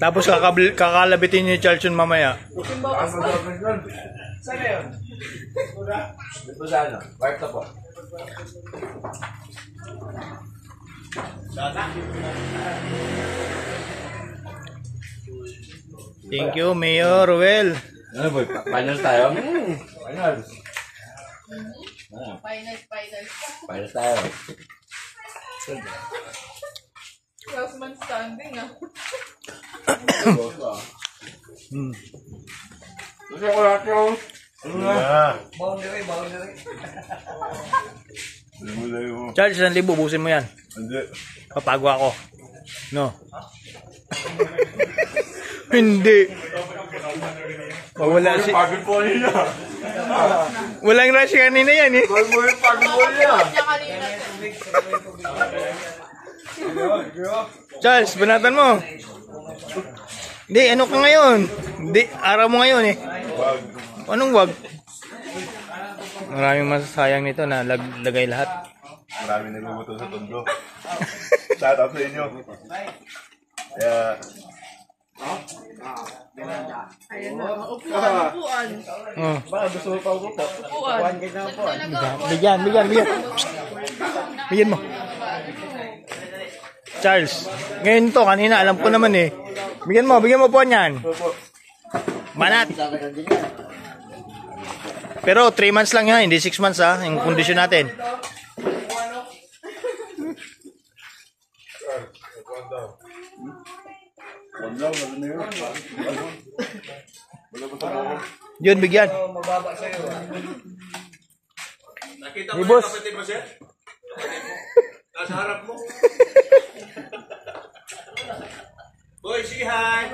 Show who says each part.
Speaker 1: Tapos kakalabitin ni Charles yun mamaya.
Speaker 2: Saan na yun? Dito sa ano? Kwarto po.
Speaker 1: Thank you, Mayor Ruel.
Speaker 2: Ano boy? Final tayo? Final. Final tayo.
Speaker 3: Last man standing ah.
Speaker 2: Gusto ko lahat yung...
Speaker 4: Boundary.
Speaker 1: Charles, 1,000, busin mo yan.
Speaker 2: Hindi.
Speaker 1: Papagwa ako. No. Hindi. Wala si...
Speaker 2: Pagod po niya.
Speaker 1: Walang rush kanina yan eh.
Speaker 2: Gawin mo yung pagod po niya.
Speaker 1: Charles, banatan mo. Hindi, ano ka ngayon? Hindi, araw mo ngayon eh. Anong wag? Maraming masasayang nito na lagay lahat.
Speaker 2: Maraming nagugutom sa tondo. Shout out sa inyo. Kaya...
Speaker 3: Ayan na. Upuan.
Speaker 1: Oh.
Speaker 2: Baka gusto mo pa upo?
Speaker 3: Upuan.
Speaker 1: Bigyan. Bigyan mo. Charles, ngayon to, kanina alam ko naman eh. Bigyan mo po yan. Banat. Pero 3 months lang yan, hindi 6 months ha, yung kondisyon natin. Yun, bigyan.
Speaker 4: Nakita
Speaker 1: Hey,
Speaker 4: mo
Speaker 1: boss.
Speaker 4: yung kapatid mo, sir? Nasa harap mo. Boy, say hi!